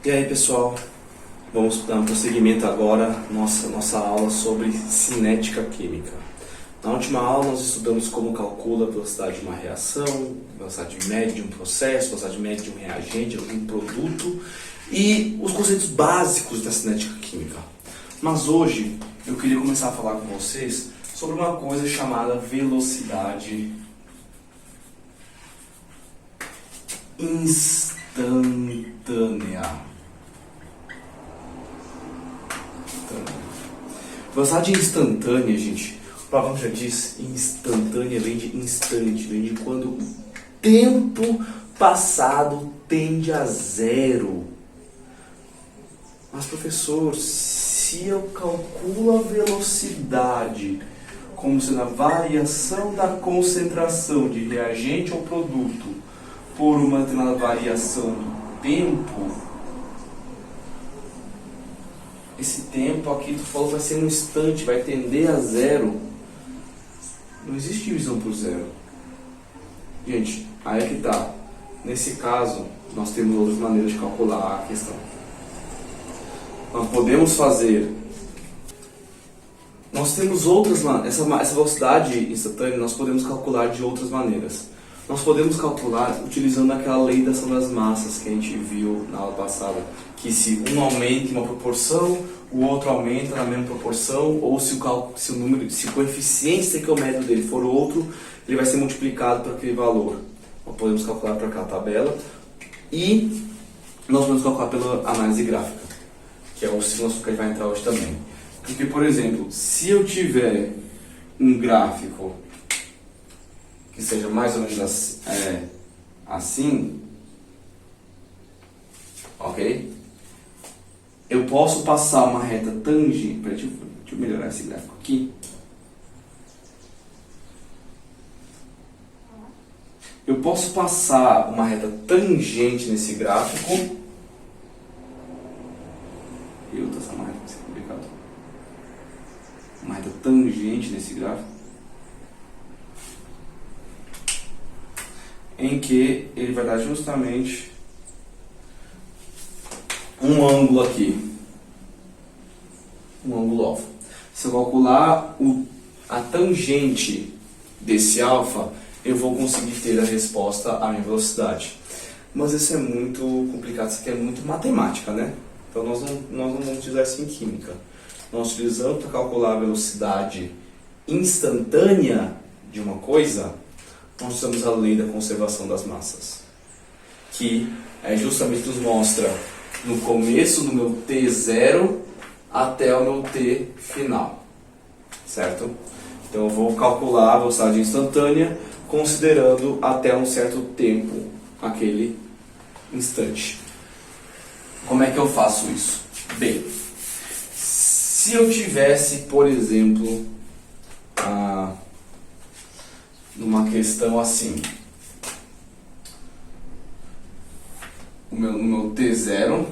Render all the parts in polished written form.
E aí, pessoal, vamos dar um prosseguimento agora à nossa aula sobre cinética química. Na última aula nós estudamos como calcula a velocidade de uma reação, velocidade média de um processo, velocidade média de um reagente, de um produto e os conceitos básicos da cinética química. Mas hoje eu queria começar a falar com vocês sobre uma coisa chamada velocidade instantânea. Velocidade instantânea, gente, o próprio já diz, instantânea vem de instante, vem de quando o tempo passado tende a zero. Mas, professor, se eu calculo a velocidade como sendo a variação da concentração de reagente ou produto por uma determinada variação do tempo, esse tempo aqui tu falou vai ser um instante, vai tender a zero. Não existe divisão por zero. Gente, aí é que tá. Nesse caso, nós temos outras maneiras de calcular a questão. Nós podemos fazer... Nós temos outras maneiras. Essa velocidade instantânea nós podemos calcular de outras maneiras. Nós podemos calcular utilizando aquela lei da ação das massas que a gente viu na aula passada, que se um aumenta em uma proporção, o outro aumenta na mesma proporção, ou se o coeficiente estequiométrico dele for outro, ele vai ser multiplicado por aquele valor. Nós podemos calcular por aquela tabela e nós podemos calcular pela análise gráfica, que é o segundo assunto que a gente vai entrar hoje também. Porque, por exemplo, se eu tiver um gráfico que seja mais ou menos assim, ok? Eu posso passar uma reta tangente. Deixa eu melhorar esse gráfico aqui. Eu posso passar uma reta tangente nesse gráfico. Essa marca vai ser complicado. Uma reta tangente nesse gráfico, em que ele vai dar justamente um ângulo aqui, um ângulo alfa. Se eu calcular a tangente desse alfa, eu vou conseguir ter a resposta à minha velocidade. Mas isso é muito complicado, isso aqui é muito matemática, né? Então nós não vamos utilizar isso em química. Nós utilizamos para calcular a velocidade instantânea de uma coisa, nós usamos a lei da conservação das massas, que justamente nos mostra no começo do meu T0 até o meu T final, certo? Então eu vou calcular a velocidade instantânea considerando até um certo tempo aquele instante. Como é que eu faço isso? Bem, se eu tivesse, por exemplo, numa questão assim, no meu T0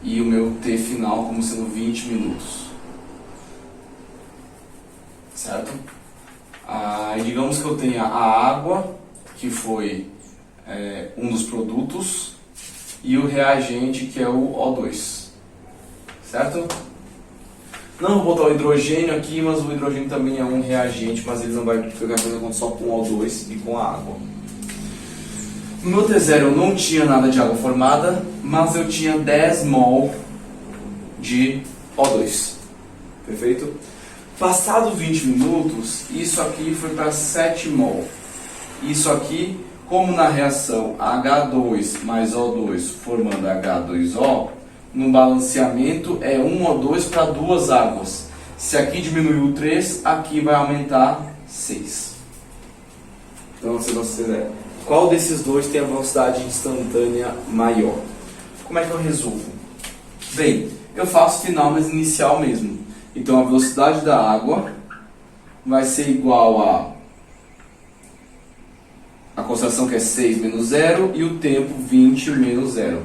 e o meu T final como sendo 20 minutos, certo? Digamos que eu tenha a água, que foi um dos produtos, e o reagente, que é o O2, certo? Não vou botar o hidrogênio aqui, mas o hidrogênio também é um reagente, mas ele não vai ficar fazendo conta só com o O2 e com a água. No meu T0 eu não tinha nada de água formada, mas eu tinha 10 mol de O2. Perfeito? Passado 20 minutos, isso aqui foi para 7 mol. Isso aqui, como na reação H2 mais O2 formando H2O, no balanceamento é 1 O2 para 2 águas. Se aqui diminuiu 3, aqui vai aumentar 6. Então, se você quiser, qual desses dois tem a velocidade instantânea maior? Como é que eu resolvo? Bem, eu faço final, mas inicial mesmo. Então, a velocidade da água vai ser igual a concentração, que é 6 menos 0, e o tempo 20 menos 0.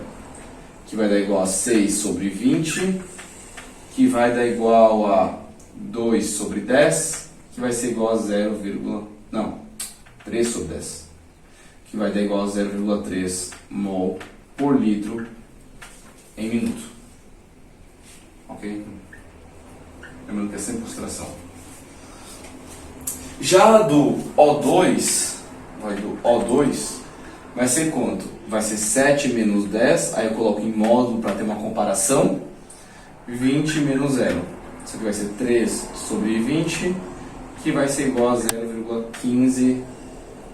Que vai dar igual a 6 sobre 20, que vai dar igual a 2 sobre 10, que vai ser igual a 3 sobre 10. que vai dar igual a 0,3 mol por litro em minuto. Ok? Lembrando que é sempre concentração. Já do O2, vai ser quanto? Vai ser 7 menos 10, aí eu coloco em módulo para ter uma comparação, 20 menos 0. Isso aqui vai ser 3 sobre 20, que vai ser igual a 0,15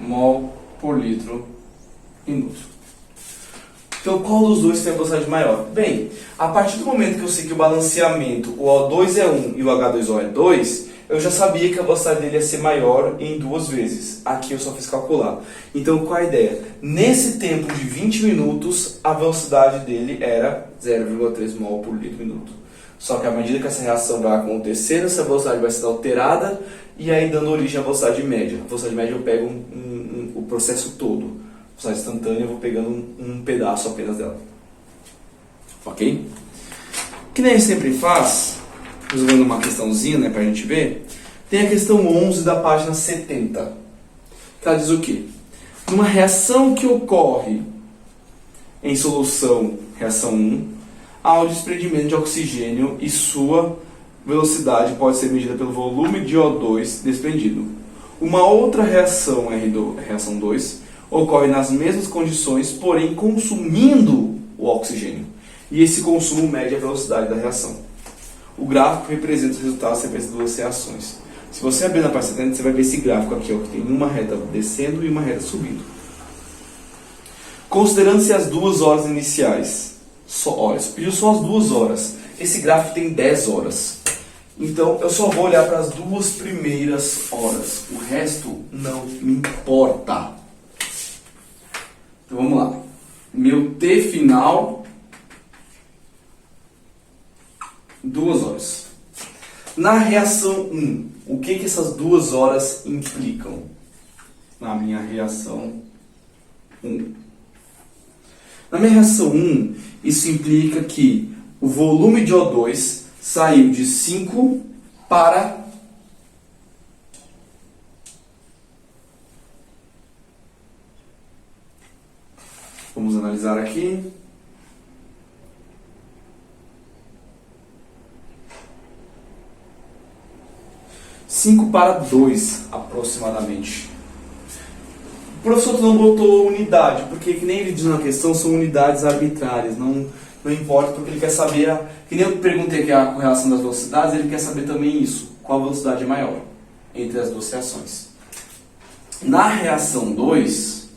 mol por litro minuto. Então, qual dos dois tem a velocidade maior? Bem, a partir do momento que eu sei que o balanceamento, o O2 é 1 e o H2O é 2, eu já sabia que a velocidade dele ia ser maior em 2 vezes. Aqui eu só fiz calcular. Então, qual a ideia? Nesse tempo de 20 minutos, a velocidade dele era 0,3 mol por litro minuto. Só que à medida que essa reação vai acontecendo, essa velocidade vai ser alterada e aí dando origem à velocidade média. A velocidade média eu pego o processo todo. A velocidade instantânea eu vou pegando um pedaço apenas dela. Ok? Que nem a gente sempre faz, resolvendo uma questãozinha, né, pra gente ver, tem a questão 11 da página 70. Que ela diz o quê? Numa reação que ocorre em solução, reação 1, há o desprendimento de oxigênio e sua velocidade pode ser medida pelo volume de O2 desprendido. Uma outra reação, reação 2, ocorre nas mesmas condições, porém consumindo o oxigênio. E esse consumo mede a velocidade da reação. O gráfico representa os resultados dessas duas reações. Se você abrir na página 70, você vai ver esse gráfico aqui, ó, que tem uma reta descendo e uma reta subindo. Considerando-se as 2 horas iniciais, pediu só as 2 horas. Esse gráfico tem 10 horas. Então, eu só vou olhar para as 2 primeiras horas. O resto não me importa. Então, vamos lá. Meu T final, 2 horas. Na reação 1, o que essas 2 horas implicam? Na minha reação 1. Na minha reação 1, isso implica que o volume de O2 saiu de 5 para 'Vamos analisar aqui. Cinco para 2, aproximadamente. O professor não botou unidade, porque que nem ele diz na questão, são unidades arbitrárias, não importa, porque ele quer saber, que nem eu perguntei aqui a correlação das velocidades, ele quer saber também isso, qual velocidade é maior entre as duas reações. Na reação 2,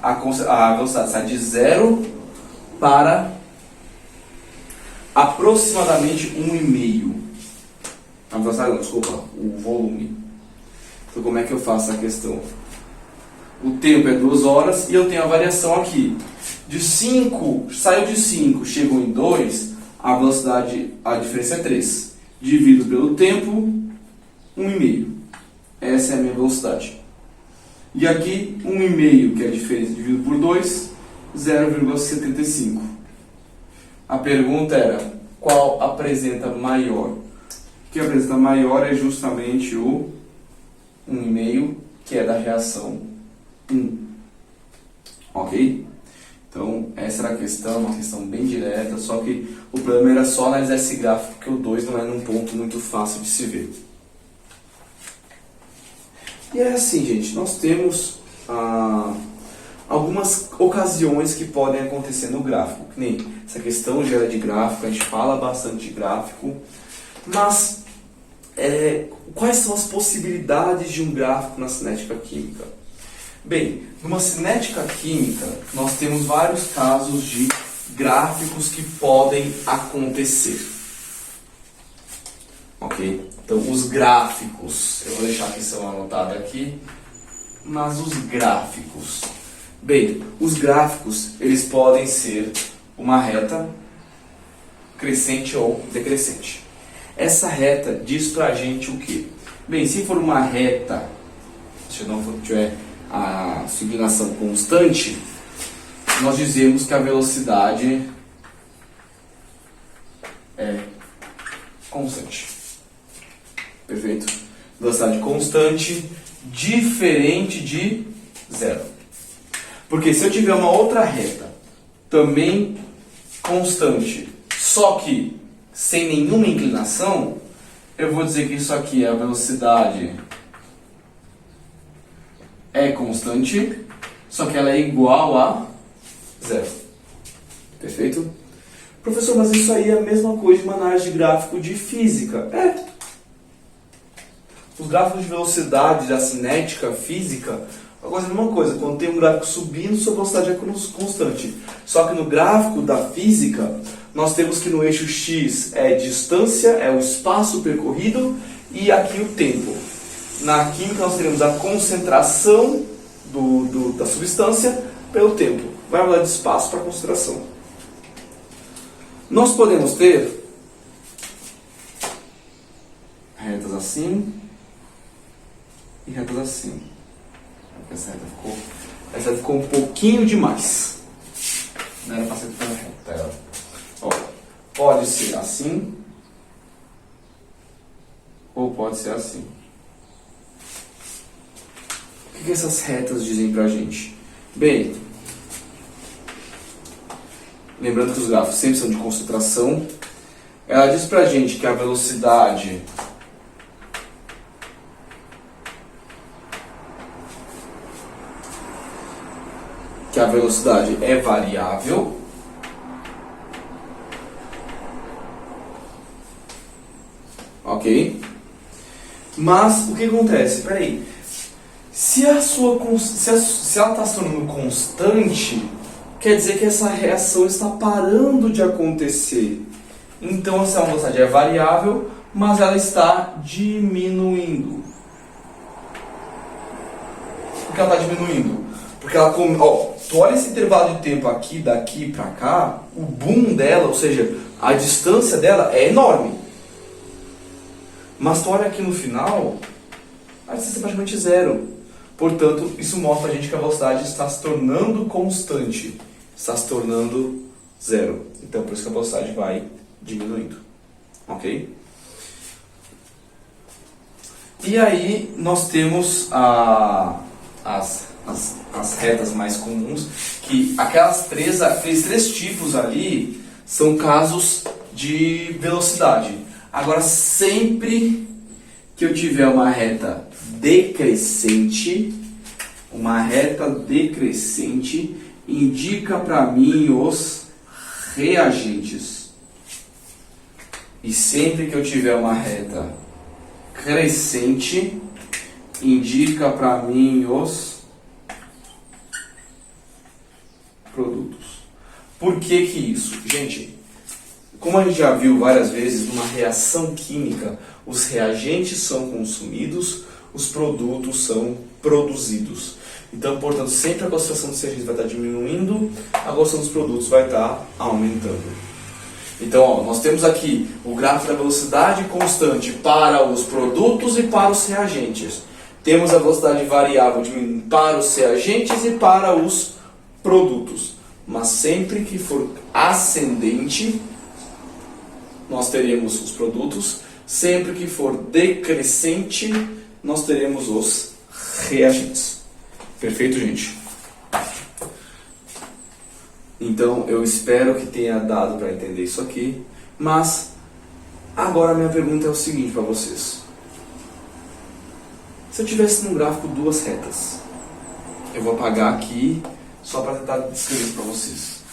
a velocidade sai de 0 para aproximadamente 1,5. A velocidade não, desculpa, o volume. Então como é que eu faço a questão? O tempo é 2 horas e eu tenho a variação aqui. De 5, saiu de 5, chegou em 2, a velocidade, a diferença é 3. Divido pelo tempo, 1,5. Essa é a minha velocidade. E aqui, 1,5, que é a diferença, dividido por 2, 0,75. A pergunta era, qual apresenta maior? O que apresenta maior é justamente o 1,5, que é da reação 1. Ok? Então, essa era a questão, uma questão bem direta, só que o problema era só analisar esse gráfico, porque o 2 não é num ponto muito fácil de se ver. E é assim, gente, nós temos algumas ocasiões que podem acontecer no gráfico. Que nem essa questão gera de gráfico, a gente fala bastante de gráfico, mas quais são as possibilidades de um gráfico na cinética química? Bem, numa cinética química, nós temos vários casos de gráficos que podem acontecer. Ok? Então, os gráficos, eu vou deixar a questão anotada aqui, mas os gráficos. Bem, os gráficos, eles podem ser uma reta crescente ou decrescente. Essa reta diz pra gente o quê? Bem, se for uma reta, se não tiver a inclinação constante, nós dizemos que a velocidade é constante. Perfeito? Velocidade constante diferente de zero. Porque se eu tiver uma outra reta, também constante, só que sem nenhuma inclinação, eu vou dizer que isso aqui, a velocidade é constante, só que ela é igual a zero. Perfeito? Professor, mas isso aí é a mesma coisa de uma análise de gráfico de física. É. Os gráficos de velocidade, da cinética, física, agora é a mesma coisa. Quando tem um gráfico subindo, sua velocidade é constante. Só que no gráfico da física, nós temos que no eixo X é distância, é o espaço percorrido, e aqui o tempo. Na química nós teremos a concentração da substância pelo tempo. Vai mudar de espaço para concentração. Nós podemos ter retas assim e retas assim. Essa reta ficou um pouquinho demais. Não era para ser tão reta. Ó, pode ser assim ou pode ser assim. O que essas retas dizem pra gente? Bem, lembrando que os gráficos sempre são de concentração, ela diz pra gente que a velocidade é variável. Ok? Mas o que acontece? Peraí. Se ela está se tornando constante, quer dizer que essa reação está parando de acontecer. Então essa velocidade é variável, mas ela está diminuindo. Por que ela está diminuindo? Porque ela, tu olha esse intervalo de tempo aqui, daqui para cá, o boom dela, ou seja, a distância dela é enorme. Mas tu olha aqui no final, a distância é praticamente zero. Portanto, isso mostra a gente que a velocidade está se tornando constante, está se tornando zero. Então, por isso que a velocidade vai diminuindo. Ok? E aí, nós temos as retas mais comuns, que aqueles três tipos ali são casos de velocidade. Agora, sempre que eu tiver uma reta decrescente, indica para mim os reagentes. E sempre que eu tiver uma reta crescente, indica para mim os produtos. Por que isso? Gente, como a gente já viu várias vezes, numa reação química, os reagentes são consumidos, os produtos são produzidos. Então, portanto, sempre a concentração dos reagentes vai estar diminuindo, a concentração dos produtos vai estar aumentando. Então, ó, nós temos aqui o gráfico da velocidade constante para os produtos e para os reagentes. Temos a velocidade variável diminuindo para os reagentes e para os produtos. Mas sempre que for ascendente, nós teremos os produtos. Sempre que for decrescente, nós teremos os reagentes. Perfeito, gente? Então, eu espero que tenha dado para entender isso aqui. Mas, agora a minha pergunta é o seguinte para vocês. Se eu tivesse num gráfico duas retas, eu vou apagar aqui só para tentar descrever isso para vocês.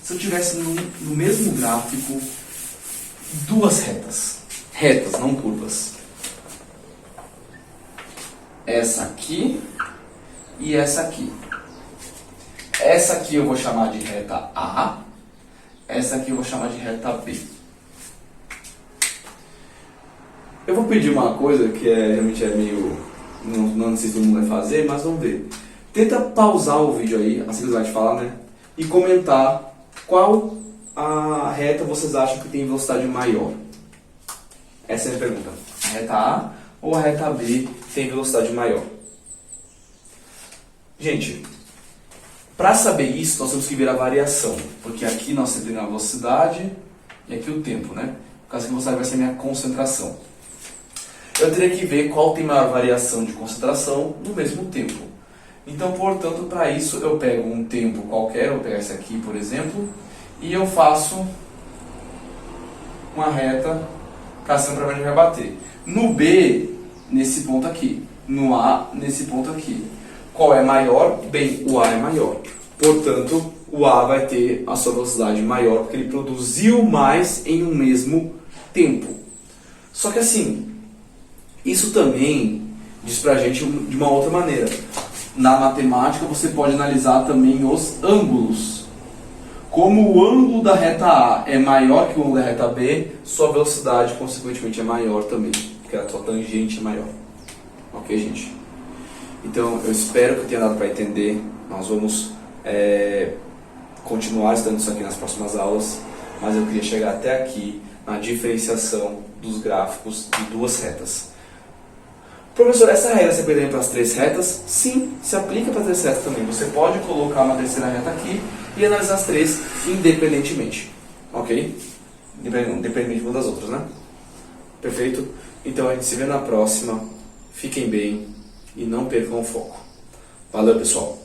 Se eu tivesse no mesmo gráfico duas retas, não curvas, essa aqui e essa aqui. Essa aqui eu vou chamar de reta A, essa aqui eu vou chamar de reta B. Eu vou pedir uma coisa que realmente é meio... Não sei se todo mundo vai fazer, mas vamos ver. Tenta pausar o vídeo aí, assim que você vai te falar, né? E comentar qual a reta vocês acham que tem velocidade maior. Essa é a minha pergunta. A reta A ou a reta B tem velocidade maior? Gente, para saber isso, nós temos que ver a variação. Porque aqui nós temos a velocidade e aqui o tempo, né? Por causa que a velocidade vai ser a minha concentração. eu teria que ver qual tem maior variação de concentração no mesmo tempo. Então, portanto, para isso eu pego um tempo qualquer, eu vou pegar esse aqui, por exemplo, e eu faço uma reta caçando para onde vai bater. No B, nesse ponto aqui. No A, nesse ponto aqui. Qual é maior? Bem, o A é maior. Portanto, o A vai ter a sua velocidade maior, porque ele produziu mais em um mesmo tempo. Só que assim, isso também diz pra gente de uma outra maneira. Na matemática, você pode analisar também os ângulos. Como o ângulo da reta A é maior que o ângulo da reta B, sua velocidade, consequentemente, é maior também, porque a sua tangente é maior. Ok, gente? Então, eu espero que tenha dado para entender. Nós vamos continuar estudando isso aqui nas próximas aulas, mas eu queria chegar até aqui na diferenciação dos gráficos de duas retas. Professor, essa regra se aplica para as três retas? Sim, se aplica para as três retas também. Você pode colocar uma terceira reta aqui e analisar as três independentemente. Ok? Independentemente uma das outras, né? Perfeito? Então a gente se vê na próxima. Fiquem bem e não percam o foco. Valeu, pessoal!